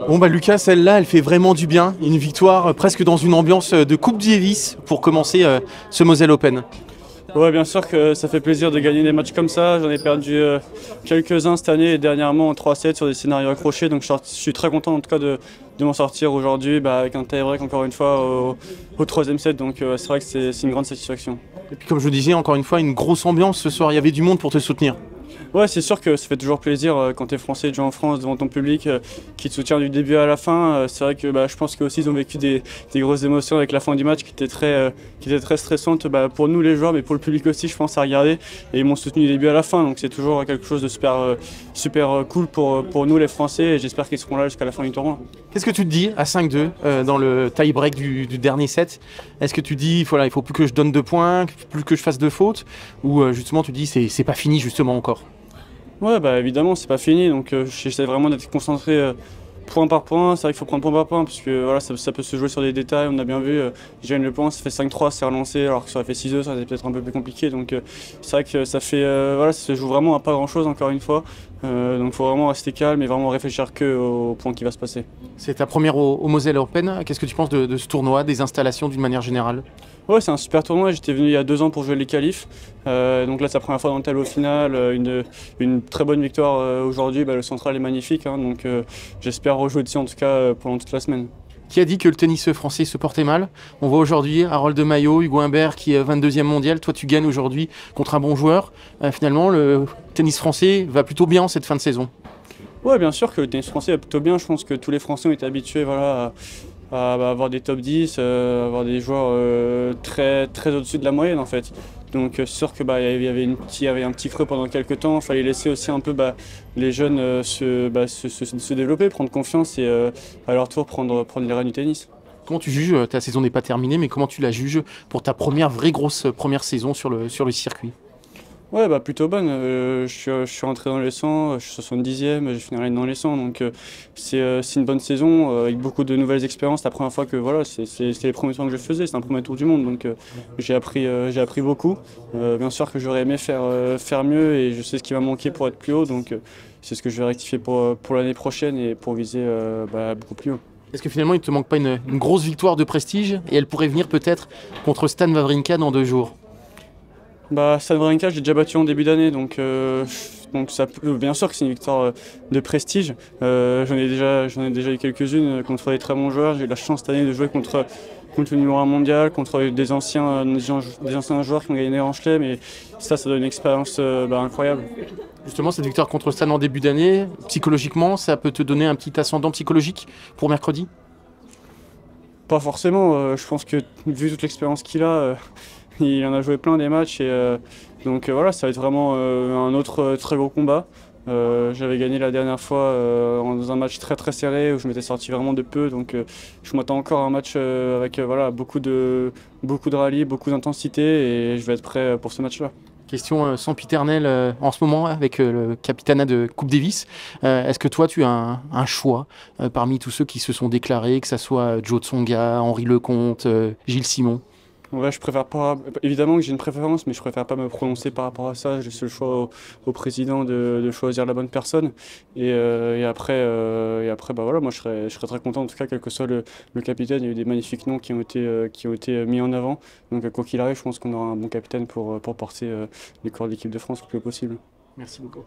Bon bah Lucas, celle-là, elle fait vraiment du bien. Une victoire presque dans une ambiance de Coupe Davis pour commencer ce Moselle Open. Ouais, bien sûr que ça fait plaisir de gagner des matchs comme ça. J'en ai perdu quelques-uns cette année et dernièrement en 3-7 sur des scénarios accrochés. Donc je suis très content en tout cas de m'en sortir aujourd'hui avec un tie-break encore une fois au troisième set. Donc c'est vrai que c'est une grande satisfaction. Et puis comme je le disais, encore une fois, une grosse ambiance ce soir. Il y avait du monde pour te soutenir. Ouais, c'est sûr que ça fait toujours plaisir quand tu es français de jouer en France devant ton public qui te soutient du début à la fin. C'est vrai que je pense qu'aussi ils ont vécu des grosses émotions avec la fin du match qui était très stressante pour nous les joueurs, mais pour le public aussi, je pense, à regarder. Et ils m'ont soutenu du début à la fin, donc c'est toujours quelque chose de super cool pour nous les Français et j'espère qu'ils seront là jusqu'à la fin du tournoi. Qu'est-ce que tu te dis à 5-2 dans le tie-break du dernier set? Est-ce que tu dis voilà, il faut plus que je donne 2 points, plus que je fasse de fautes, ou justement tu dis c'est pas fini justement encore? Ouais, évidemment, c'est pas fini, donc j'essaie vraiment d'être concentré point par point. C'est vrai qu'il faut prendre point par point, parce que voilà, ça peut se jouer sur des détails. On a bien vu, je gagne le point, ça fait 5-3, c'est relancé, alors que ça aurait fait 6-2, ça aurait été peut-être un peu plus compliqué. Donc c'est vrai que ça fait, voilà, ça se joue vraiment à pas grand-chose, encore une fois. Donc il faut vraiment rester calme et vraiment réfléchir qu'au point qui va se passer. C'est ta première au Moselle Open. Qu'est-ce que tu penses de ce tournoi, des installations d'une manière générale? Ouais, c'est un super tournoi. J'étais venu il y a 2 ans pour jouer les qualifs. Donc là, c'est la première fois dans le tableau final. Une très bonne victoire aujourd'hui. Le central est magnifique. Donc j'espère rejouer dessus en tout cas pendant toute la semaine. Qui a dit que le tennis français se portait mal? On voit aujourd'hui Harold de Maillot, Hugo Humbert qui est 22e mondial. Toi, tu gagnes aujourd'hui contre un bon joueur. Finalement, le tennis français va plutôt bien en cette fin de saison. Ouais, bien sûr que le tennis français va plutôt bien. Je pense que tous les Français ont été habitués voilà, à avoir des top 10, avoir des joueurs très au-dessus de la moyenne en fait. Donc c'est sûr que il y avait un petit creux pendant quelques temps. Il fallait laisser aussi un peu les jeunes se développer, prendre confiance et à leur tour prendre les rênes du tennis. Comment tu juges, ta saison n'est pas terminée, mais comment tu la juges pour ta vraie grosse première saison sur le circuit? Ouais, plutôt bonne. Je suis rentré dans les 100, je suis 70e, je finirai dans les 100. Donc c'est une bonne saison avec beaucoup de nouvelles expériences. C'est la première fois que voilà, c'est les premiers tours que je faisais, c'est un premier tour du monde. Donc j'ai appris beaucoup. Bien sûr que j'aurais aimé faire mieux et je sais ce qui m'a manqué pour être plus haut. Donc c'est ce que je vais rectifier pour l'année prochaine et pour viser beaucoup plus haut. Est-ce que finalement il ne te manque pas une grosse victoire de prestige et elle pourrait venir peut-être contre Stan Wawrinka dans 2 jours? Stan Wawrinka, j'ai déjà battu en début d'année, donc ça, bien sûr que c'est une victoire de prestige. J'en ai déjà eu quelques-unes contre des très bons joueurs. J'ai eu la chance cette année de jouer contre le numéro 1 mondial, contre des anciens joueurs qui ont gagné des grands chelems, et ça donne une expérience incroyable. Justement, cette victoire contre Stan en début d'année, psychologiquement, ça peut te donner un petit ascendant psychologique pour mercredi? Pas forcément, je pense que vu toute l'expérience qu'il a, il en a joué plein des matchs et donc voilà, ça va être vraiment un autre très gros combat. J'avais gagné la dernière fois dans un match très serré où je m'étais sorti vraiment de peu, donc je m'attends encore à un match avec voilà, beaucoup de rallyes, beaucoup d'intensité et je vais être prêt pour ce match-là. Question sempiternelle en ce moment avec le capitanat de Coupe Davis. Est-ce que toi tu as un choix parmi tous ceux qui se sont déclarés, que ce soit Joe Tsonga, Henri Lecomte, Gilles Simon? Ouais, je préfère pas. Évidemment que j'ai une préférence, mais je préfère pas me prononcer par rapport à ça. Je laisse le choix au président de choisir la bonne personne. Et après, voilà, moi je serais très content en tout cas, quel que soit le capitaine. Il y a eu des magnifiques noms qui ont été mis en avant. Donc quoi qu'il arrive, je pense qu'on aura un bon capitaine pour porter les corps de l'équipe de France le plus possible. Merci beaucoup.